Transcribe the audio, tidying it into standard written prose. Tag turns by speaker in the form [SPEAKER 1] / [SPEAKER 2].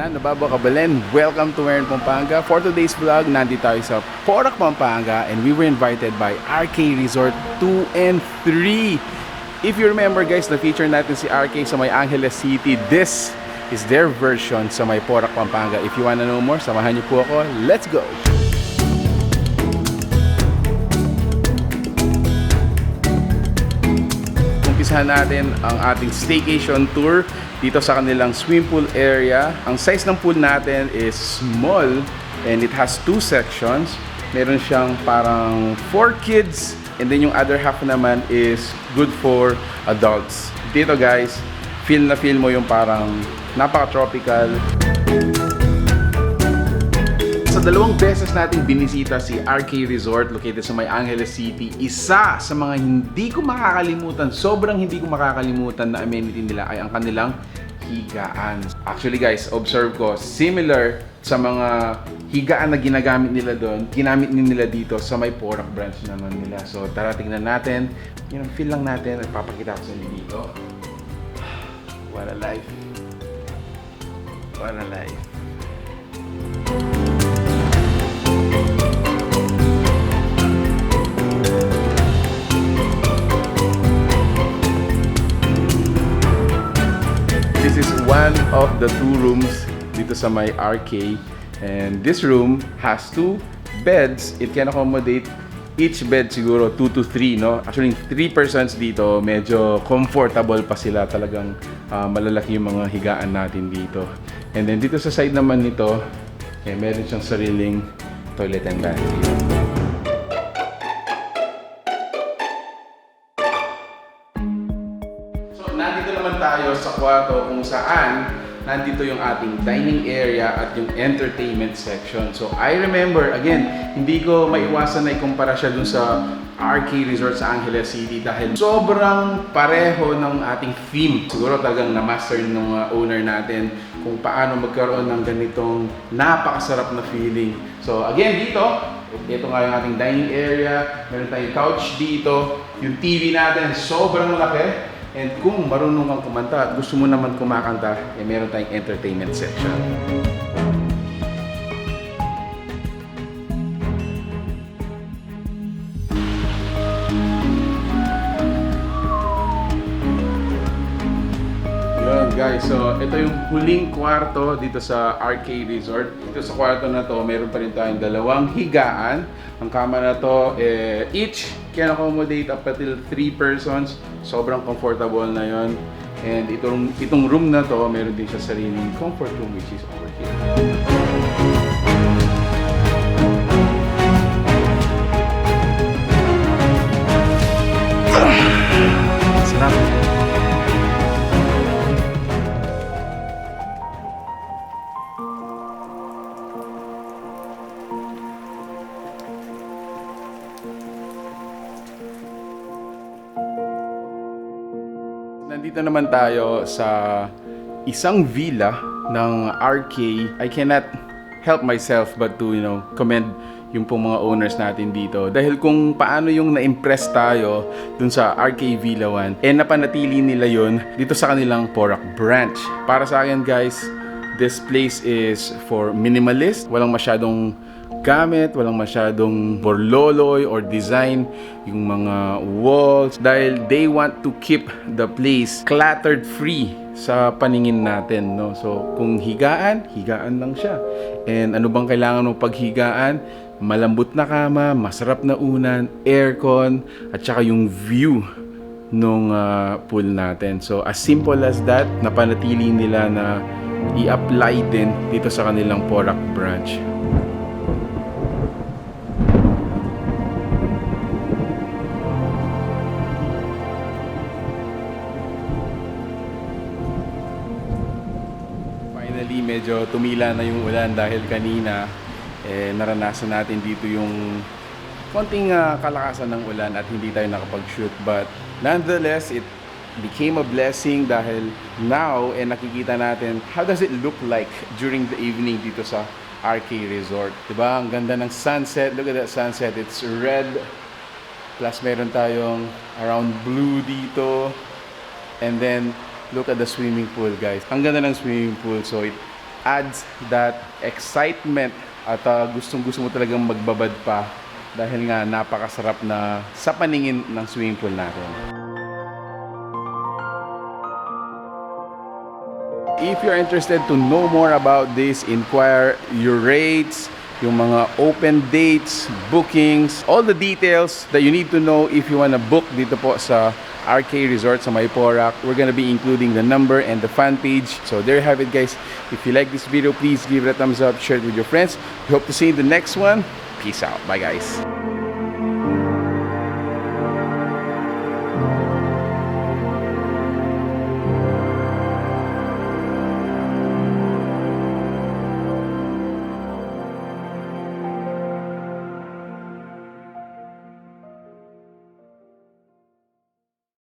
[SPEAKER 1] Yan, nababa ka Belen. Welcome to Meron, Pampanga. For today's vlog, nandito tayo sa Porac, Pampanga, and we were invited by RK Resort 2 and 3. If you remember guys, na-feature natin si RK sa may Angeles City. This is their version sa may Porac, Pampanga. If you wanna know more, samahan niyo po ako. Let's go! Umpisahan natin ang ating staycation tour dito sa kanilang swimming pool area. Ang size ng pool natin is small and it has two sections. Meron siyang parang for kids and then yung other half naman is good for adults. Dito guys, feel na feel mo yung parang napaka-tropical. Sa dalawang beses nating binisita si RK Resort located sa may Angeles City, isa sa mga hindi ko makakalimutan, sobrang hindi ko makakalimutan na amenity nila ay ang kanilang higaan. Actually guys, observe ko, similar sa mga higaan na ginagamit nila doon, ginamit nila dito sa may Porac branch naman nila. So tara tingnan natin, yun ang feel lang natin at papakita ko sa inyo dito. What a life. What a life. This is one of the two rooms dito sa may RK, and this room has two beds. It can accommodate each bed siguro 2 to 3, no? Actually 3 persons dito, medyo comfortable pa sila, talagang malalaki yung mga higaan natin dito. And then dito sa side naman nito, meron siyang sariling toilet and bathroom. Nandito naman tayo sa kwarto kung saan nandito yung ating dining area at yung entertainment section. So I remember, again, hindi ko maiwasan na ikumpara siya dun sa RK Resort sa Angeles City dahil sobrang pareho ng ating theme. Siguro talagang na-master ng owner natin kung paano magkaroon ng ganitong napakasarap na feeling. So again, dito, ito nga yung ating dining area. Meron tayong couch dito. Yung TV natin, sobrang laki. And kung marunong kang kumanta at gusto mo naman kumakanta, meron tayong entertainment section. Yun guys, so ito yung huling kwarto dito sa RK Resort. Dito sa kwarto na to, meron pa rin tayong dalawang higaan. Ang kama na to, each can accommodate up until 3 persons. Sobrang comfortable na yon. And itong room na to, meron din siya sariling comfort room which is over here. Sarap. Nandito naman tayo sa isang villa ng RK. I cannot help myself but to, commend yung pong mga owners natin dito. Dahil kung paano yung na-impress tayo dun sa RK Villa 1, napanatili nila yun dito sa kanilang Porac branch. Para sa akin guys, this place is for minimalist. Walang masyadong gamit, walang masyadong borloloy or design yung mga walls dahil they want to keep the place cluttered free sa paningin natin, no? So kung higaan lang siya. And ano bang kailangan ng paghigaan? Malambot na kama, masarap na unan, aircon, at saka yung view nung pool natin. So as simple as that, napanatili nila na i-apply din dito sa kanilang Porac branch. Finally, medyo tumila na yung ulan dahil kanina naranasan natin dito yung konting kalakasan ng ulan at hindi tayo nakapag-shoot. But nonetheless, it became a blessing dahil now nakikita natin how does it look like during the evening dito sa RK Resort. Diba? Ang ganda ng sunset. Look at that sunset. It's red. Plus meron tayong around blue dito. And then look at the swimming pool guys. Ang ganda ng swimming pool. So adds that excitement at gustong-gusto mo talagang magbabad pa dahil nga napakasarap na sa paningin ng swimming pool natin. If you're interested to know more about this, inquire your rates, yung mga open dates, bookings, all the details that you need to know if you wanna book dito po sa RK Resort sa Mayporac. We're gonna be including the number and the fan page. So there you have it, guys. If you like this video, please give it a thumbs up, share it with your friends. We hope to see you in the next one. Peace out. Bye, guys.